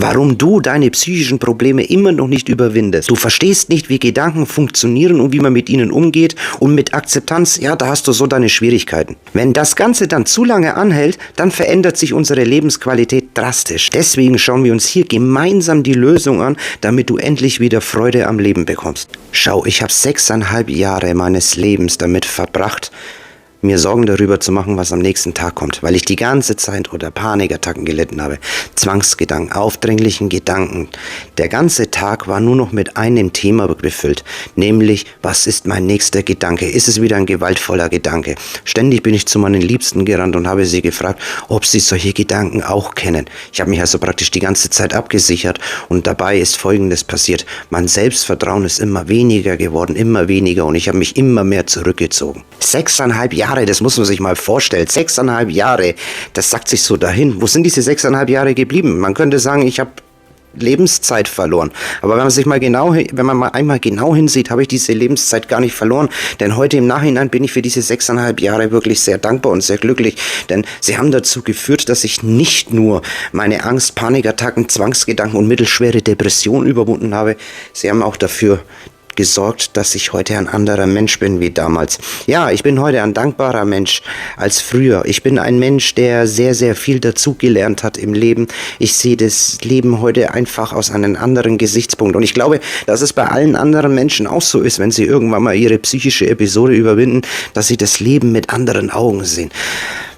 warum du deine psychischen Probleme immer noch nicht überwindest. Du verstehst nicht, wie Gedanken funktionieren und wie man mit ihnen umgeht, und mit Akzeptanz, ja, da hast du so deine Schwierigkeiten. Wenn das Ganze dann zu lange anhält, dann verändert sich unsere Lebensqualität drastisch. Deswegen schauen wir uns hier gemeinsam die Lösung an, damit du endlich wieder Freude am Leben bekommst. Schau, ich habe 6,5 Jahre meines Lebens damit verbracht, mir Sorgen darüber zu machen, was am nächsten Tag kommt, weil ich die ganze Zeit unter Panikattacken gelitten habe. Zwangsgedanken, aufdringlichen Gedanken. Der ganze Tag war nur noch mit einem Thema befüllt, nämlich, was ist mein nächster Gedanke? Ist es wieder ein gewaltvoller Gedanke? Ständig bin ich zu meinen Liebsten gerannt und habe sie gefragt, ob sie solche Gedanken auch kennen. Ich habe mich also praktisch die ganze Zeit abgesichert, und dabei ist Folgendes passiert. Mein Selbstvertrauen ist immer weniger geworden, immer weniger, und ich habe mich immer mehr zurückgezogen. 6,5 Jahre, das muss man sich mal vorstellen. 6,5 Jahre, das sagt sich so dahin. Wo sind diese 6,5 Jahre geblieben? Man könnte sagen, ich habe Lebenszeit verloren. Aber wenn man mal einmal genau hinsieht, habe ich diese Lebenszeit gar nicht verloren. Denn heute im Nachhinein bin ich für diese 6,5 Jahre wirklich sehr dankbar und sehr glücklich. Denn sie haben dazu geführt, dass ich nicht nur meine Angst, Panikattacken, Zwangsgedanken und mittelschwere Depressionen überwunden habe. Sie haben auch dafür gesorgt, dass ich heute ein anderer Mensch bin wie damals. Ja, ich bin heute ein dankbarer Mensch als früher. Ich bin ein Mensch, der sehr, sehr viel dazugelernt hat im Leben. Ich sehe das Leben heute einfach aus einem anderen Gesichtspunkt. Und ich glaube, dass es bei allen anderen Menschen auch so ist, wenn sie irgendwann mal ihre psychische Episode überwinden, dass sie das Leben mit anderen Augen sehen.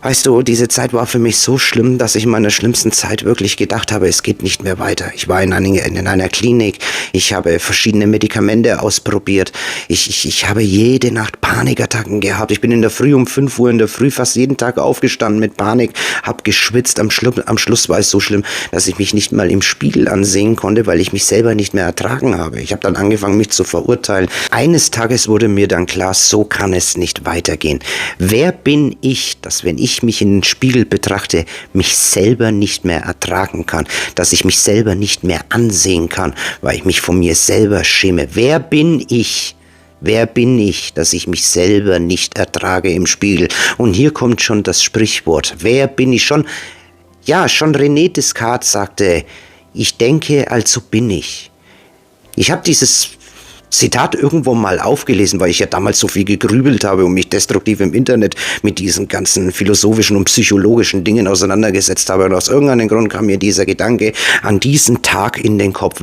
Weißt du, diese Zeit war für mich so schlimm, dass ich in meiner schlimmsten Zeit wirklich gedacht habe, es geht nicht mehr weiter. Ich war in einer Klinik, ich habe verschiedene Medikamente ausprobiert, ich habe jede Nacht Panikattacken gehabt. Ich bin in der Früh um 5 Uhr in der Früh fast jeden Tag aufgestanden mit Panik, habe geschwitzt. Am Schluss war es so schlimm, dass ich mich nicht mal im Spiegel ansehen konnte, weil ich mich selber nicht mehr ertragen habe. Ich habe dann angefangen, mich zu verurteilen. Eines Tages wurde mir dann klar, so kann es nicht weitergehen. Wer bin ich, dass wenn ich mich in den Spiegel betrachte, mich selber nicht mehr ertragen kann, dass ich mich selber nicht mehr ansehen kann, weil ich mich von mir selber schäme? Wer bin ich? Wer bin ich, dass ich mich selber nicht ertrage im Spiegel? Und hier kommt schon das Sprichwort. Wer bin ich? Schon René Descartes sagte, ich denke, also bin ich. Ich habe dieses Zitat irgendwo mal aufgelesen, weil ich ja damals so viel gegrübelt habe und mich destruktiv im Internet mit diesen ganzen philosophischen und psychologischen Dingen auseinandergesetzt habe. Und aus irgendeinem Grund kam mir dieser Gedanke an diesen Tag in den Kopf.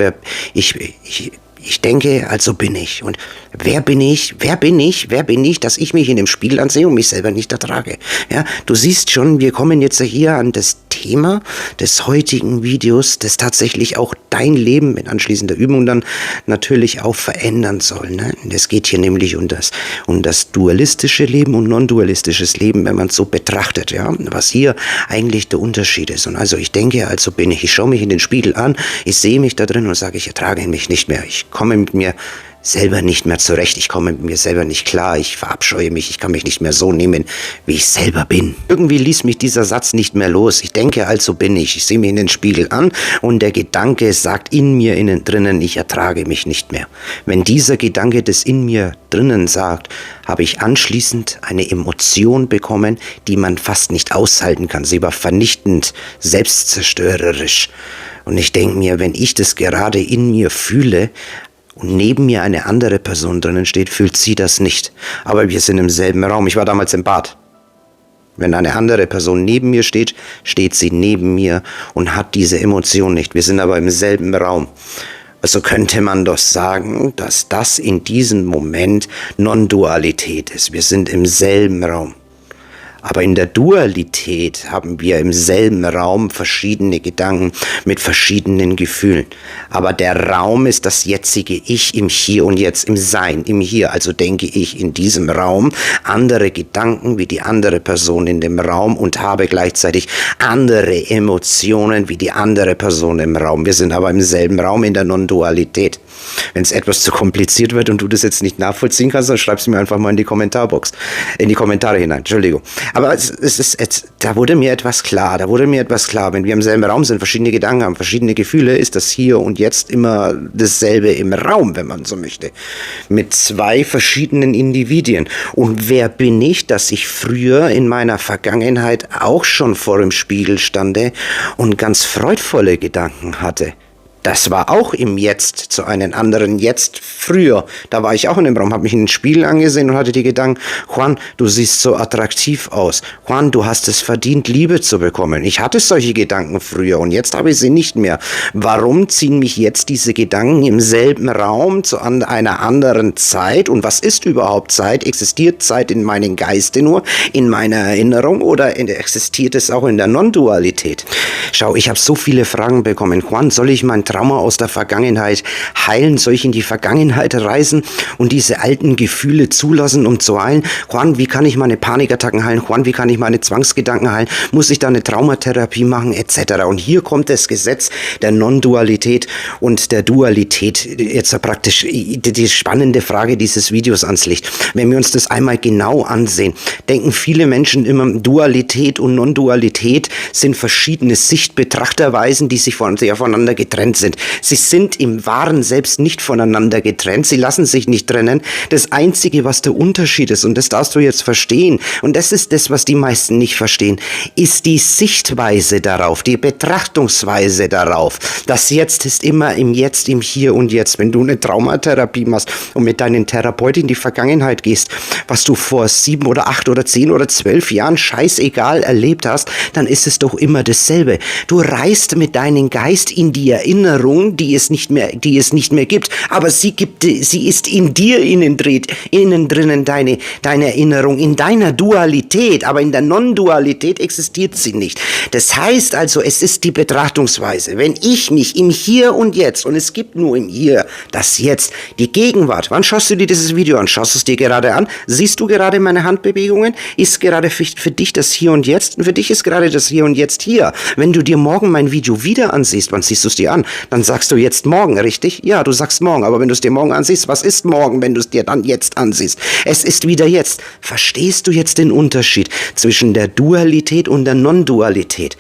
Ich denke, also bin ich. Und wer bin ich? Wer bin ich, dass ich mich in dem Spiegel ansehe und mich selber nicht ertrage? Ja, du siehst schon, wir kommen jetzt hier an das Thema des heutigen Videos, das tatsächlich auch dein Leben mit anschließender Übung dann natürlich auch verändern soll. Ne? Es geht hier nämlich um das dualistische Leben und non-dualistisches Leben, wenn man es so betrachtet, ja, was hier eigentlich der Unterschied ist. Und also ich denke, also bin ich. Ich schaue mich in den Spiegel an, ich sehe mich da drin und sage, ich ertrage mich nicht mehr. Ich komme mit mir selber nicht mehr zurecht, ich komme mit mir selber nicht klar, ich verabscheue mich, ich kann mich nicht mehr so nehmen, wie ich selber bin. Irgendwie ließ mich dieser Satz nicht mehr los. Ich denke, also bin ich. Ich sehe mich in den Spiegel an und der Gedanke sagt in mir innen drinnen, ich ertrage mich nicht mehr. Wenn dieser Gedanke das in mir drinnen sagt, habe ich anschließend eine Emotion bekommen, die man fast nicht aushalten kann. Sie war vernichtend, selbstzerstörerisch. Und ich denke mir, wenn ich das gerade in mir fühle, und neben mir eine andere Person drinnen steht, fühlt sie das nicht. Aber wir sind im selben Raum. Ich war damals im Bad. Wenn eine andere Person neben mir steht, steht sie neben mir und hat diese Emotion nicht. Wir sind aber im selben Raum. Also könnte man doch sagen, dass das in diesem Moment Non-Dualität ist. Wir sind im selben Raum. Aber in der Dualität haben wir im selben Raum verschiedene Gedanken mit verschiedenen Gefühlen. Aber der Raum ist das jetzige Ich im Hier und Jetzt, im Sein, im Hier. Also denke ich in diesem Raum andere Gedanken wie die andere Person in dem Raum und habe gleichzeitig andere Emotionen wie die andere Person im Raum. Wir sind aber im selben Raum in der Non-Dualität. Wenn es etwas zu kompliziert wird und du das jetzt nicht nachvollziehen kannst, dann schreib es mir einfach mal in die Kommentarbox. In die Kommentare hinein, Entschuldigung. Aber da wurde mir etwas klar, Wenn wir im selben Raum sind, verschiedene Gedanken haben, verschiedene Gefühle, ist das hier und jetzt immer dasselbe im Raum, wenn man so möchte. Mit zwei verschiedenen Individuen. Und wer bin ich, dass ich früher in meiner Vergangenheit auch schon vor dem Spiegel stande und ganz freudvolle Gedanken hatte? Das war auch im Jetzt zu einem anderen Jetzt früher. Da war ich auch in dem Raum, habe mich in den Spiegel angesehen und hatte die Gedanken, Juan, du siehst so attraktiv aus. Juan, du hast es verdient, Liebe zu bekommen. Ich hatte solche Gedanken früher und jetzt habe ich sie nicht mehr. Warum ziehen mich jetzt diese Gedanken im selben Raum zu einer anderen Zeit? Und was ist überhaupt Zeit? Existiert Zeit in meinem Geiste nur, in meiner Erinnerung oder existiert es auch in der Non-Dualität? Schau, ich habe so viele Fragen bekommen. Juan, soll ich mein Trauma aus der Vergangenheit heilen? Soll ich in die Vergangenheit reisen und diese alten Gefühle zulassen, um zu heilen? Juan, wie kann ich meine Panikattacken heilen? Juan, wie kann ich meine Zwangsgedanken heilen? Muss ich da eine Traumatherapie machen? Etc. Und hier kommt das Gesetz der Non-Dualität und der Dualität jetzt praktisch die spannende Frage dieses Videos ans Licht. Wenn wir uns das einmal genau ansehen, denken viele Menschen immer, Dualität und Non-Dualität sind verschiedene Sichtbetrachterweisen, die sich voneinander getrennt sind. Sie sind im wahren Selbst nicht voneinander getrennt. Sie lassen sich nicht trennen. Das Einzige, was der Unterschied ist, und das darfst du jetzt verstehen, und das ist das, was die meisten nicht verstehen, ist die Sichtweise darauf, die Betrachtungsweise darauf. Das Jetzt ist immer im Jetzt, im Hier und Jetzt. Wenn du eine Traumatherapie machst und mit deinem Therapeut in die Vergangenheit gehst, was du vor 7 oder 8 oder 10 oder 12 Jahren scheißegal erlebt hast, dann ist es doch immer dasselbe. Du reist mit deinem Geist in die Erinnerung, die es nicht mehr gibt, aber sie ist in dir innen drinnen deine Erinnerung, in deiner Dualität, aber in der Non-Dualität existiert sie nicht. Das heißt also, es ist die Betrachtungsweise. Wenn ich mich im Hier und Jetzt, und es gibt nur im Hier das Jetzt, die Gegenwart, wann schaust du dir dieses Video an? Schaust du es dir gerade an? Siehst du gerade meine Handbewegungen? Ist gerade für dich das Hier und Jetzt? Und für dich ist gerade das Hier und Jetzt hier. Wenn du dir morgen mein Video wieder ansiehst, wann siehst du es dir an? Dann sagst du jetzt morgen, richtig? Ja, du sagst morgen, aber wenn du es dir morgen ansiehst, was ist morgen, wenn du es dir dann jetzt ansiehst? Es ist wieder jetzt. Verstehst du jetzt den Unterschied zwischen der Dualität und der Non-Dualität?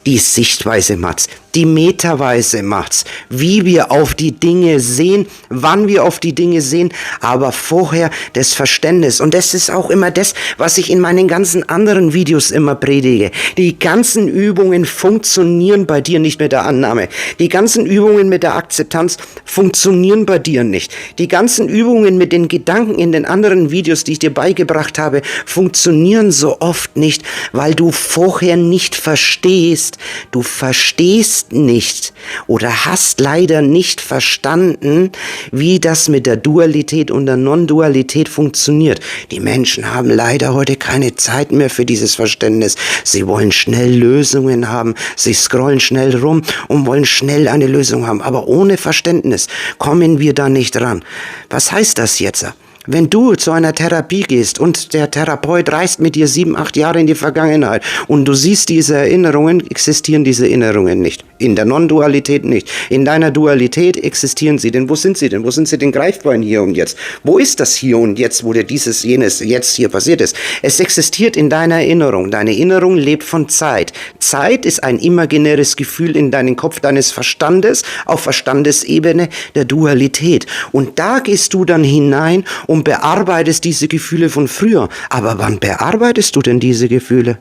Die Sichtweise macht's, die Metaweise macht's, wie wir auf die Dinge sehen, wann wir auf die Dinge sehen, aber vorher das Verständnis. Und das ist auch immer das, was ich in meinen ganzen anderen Videos immer predige. Die ganzen Übungen funktionieren bei dir nicht mit der Annahme. Die ganzen Übungen mit der Akzeptanz funktionieren bei dir nicht. Die ganzen Übungen mit den Gedanken in den anderen Videos, die ich dir beigebracht habe, funktionieren so oft nicht, weil du vorher nicht verstehst. Du verstehst nicht oder hast leider nicht verstanden, wie das mit der Dualität und der Non-Dualität funktioniert. Die Menschen haben leider heute keine Zeit mehr für dieses Verständnis. Sie wollen schnell Lösungen haben. Sie scrollen schnell rum und wollen schnell eine Lösung haben. Aber ohne Verständnis kommen wir da nicht ran. Was heißt das jetzt? Wenn du zu einer Therapie gehst und der Therapeut reist mit dir 7, 8 Jahre in die Vergangenheit und du siehst diese Erinnerungen, existieren diese Erinnerungen nicht. In der Non-Dualität nicht. In deiner Dualität existieren sie. Denn wo sind sie denn? Wo sind sie denn greifbar in Hier und Jetzt? Wo ist das Hier und Jetzt, wo dir dieses, jenes, jetzt hier passiert ist? Es existiert in deiner Erinnerung. Deine Erinnerung lebt von Zeit. Zeit ist ein imaginäres Gefühl in deinem Kopf deines Verstandes, auf Verstandesebene der Dualität. Und da gehst du dann hinein und bearbeitest diese Gefühle von früher. Aber wann bearbeitest du denn diese Gefühle?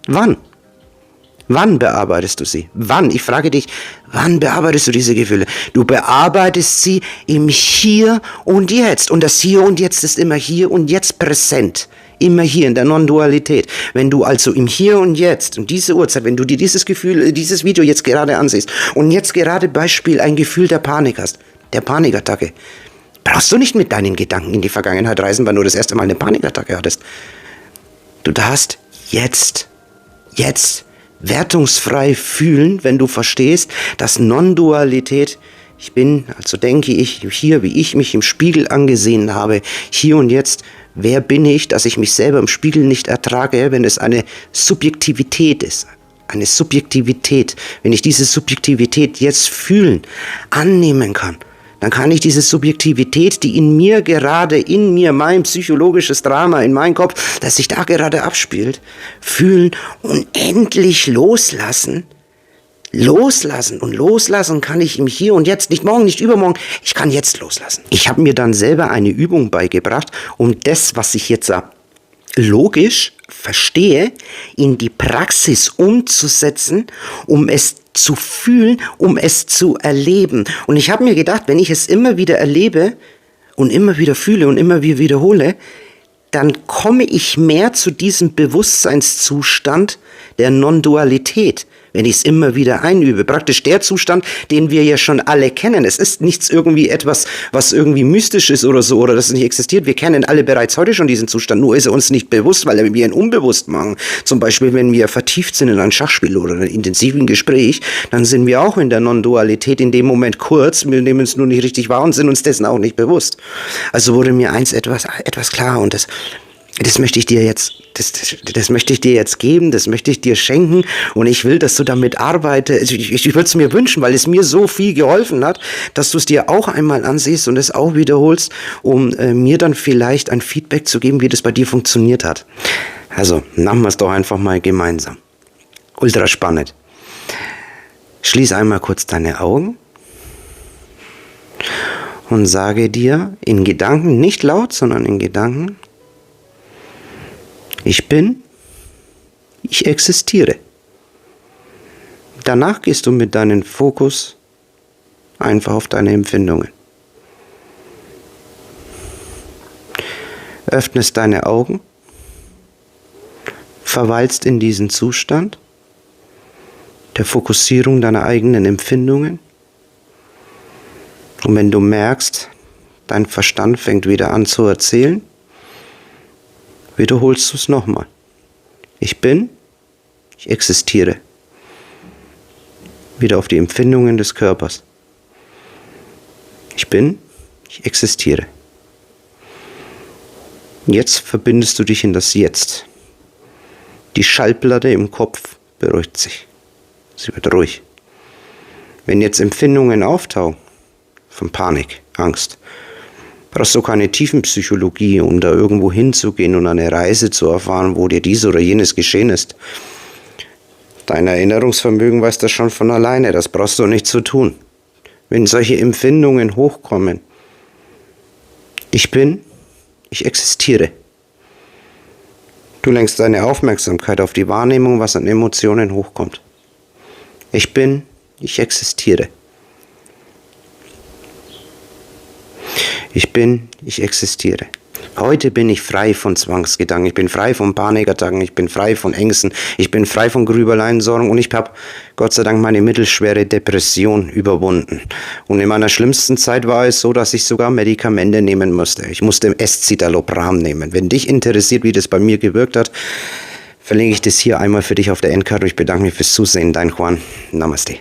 Wann? Wann bearbeitest du sie? Wann? Ich frage dich, wann bearbeitest du diese Gefühle? Du bearbeitest sie im Hier und Jetzt. Und das Hier und Jetzt ist immer hier und jetzt präsent. Immer hier in der Non-Dualität. Wenn du also im Hier und Jetzt und diese Uhrzeit, wenn du dir dieses Video jetzt gerade ansiehst und jetzt gerade Beispiel ein Gefühl der Panik hast, der Panikattacke, brauchst du nicht mit deinen Gedanken in die Vergangenheit reisen, weil du das erste Mal eine Panikattacke hattest. Du darfst jetzt wertungsfrei fühlen, wenn du verstehst, dass Non-Dualität, denke ich, hier, wie ich mich im Spiegel angesehen habe, hier und jetzt, wer bin ich, dass ich mich selber im Spiegel nicht ertrage, wenn es eine Subjektivität ist. Eine Subjektivität, wenn ich diese Subjektivität jetzt fühlen, annehmen kann, Dann kann ich diese Subjektivität, die in mir, mein psychologisches Drama, in meinem Kopf, das sich da gerade abspielt, fühlen und endlich loslassen. Loslassen. Und loslassen kann ich im Hier und Jetzt, nicht morgen, nicht übermorgen, ich kann jetzt loslassen. Ich habe mir dann selber eine Übung beigebracht, um das, was ich jetzt logisch verstehe, in die Praxis umzusetzen, um es zu fühlen, um es zu erleben. Und ich habe mir gedacht, wenn ich es immer wieder erlebe und immer wieder fühle und immer wieder wiederhole, dann komme ich mehr zu diesem Bewusstseinszustand der Non-Dualität, wenn ich es immer wieder einübe. Praktisch der Zustand, den wir ja schon alle kennen. Es ist nichts irgendwie etwas, was irgendwie mystisch ist oder so, oder das nicht existiert. Wir kennen alle bereits heute schon diesen Zustand, nur ist er uns nicht bewusst, weil wir ihn unbewusst machen. Zum Beispiel, wenn wir vertieft sind in ein Schachspiel oder ein intensiven Gespräch, dann sind wir auch in der Non-Dualität in dem Moment kurz, wir nehmen es nur nicht richtig wahr und sind uns dessen auch nicht bewusst. Also wurde mir eins etwas klar, und das möchte ich dir jetzt, das möchte ich dir jetzt geben, das möchte ich dir schenken, und ich will, dass du damit arbeitest. Ich würde es mir wünschen, weil es mir so viel geholfen hat, dass du es dir auch einmal ansiehst und es auch wiederholst, um mir dann vielleicht ein Feedback zu geben, wie das bei dir funktioniert hat. Also, machen wir es doch einfach mal gemeinsam. Ultra spannend. Schließ einmal kurz deine Augen und sage dir in Gedanken, nicht laut, sondern in Gedanken: Ich bin, ich existiere. Danach gehst du mit deinem Fokus einfach auf deine Empfindungen. Öffnest deine Augen, verweilst in diesem Zustand der Fokussierung deiner eigenen Empfindungen. Und wenn du merkst, dein Verstand fängt wieder an zu erzählen, wiederholst du es nochmal. Ich bin, ich existiere. Wieder auf die Empfindungen des Körpers. Ich bin, ich existiere. Jetzt verbindest du dich in das Jetzt. Die Schallplatte im Kopf beruhigt sich. Sie wird ruhig. Wenn jetzt Empfindungen auftauchen, von Panik, Angst, brauchst du keine Tiefenpsychologie, um da irgendwo hinzugehen und eine Reise zu erfahren, wo dir dies oder jenes geschehen ist. Dein Erinnerungsvermögen weiß das schon von alleine, das brauchst du nicht zu tun. Wenn solche Empfindungen hochkommen, ich bin, ich existiere. Du lenkst deine Aufmerksamkeit auf die Wahrnehmung, was an Emotionen hochkommt. Ich bin, ich existiere. Ich bin, ich existiere. Heute bin ich frei von Zwangsgedanken, ich bin frei von Panikattacken, ich bin frei von Ängsten, ich bin frei von Grübeleien, Sorgen, und ich habe Gott sei Dank meine mittelschwere Depression überwunden. Und in meiner schlimmsten Zeit war es so, dass ich sogar Medikamente nehmen musste. Ich musste Escitalopram nehmen. Wenn dich interessiert, wie das bei mir gewirkt hat, verlinke ich das hier einmal für dich auf der Endkarte. Ich bedanke mich fürs Zusehen. Dein Juan. Namaste.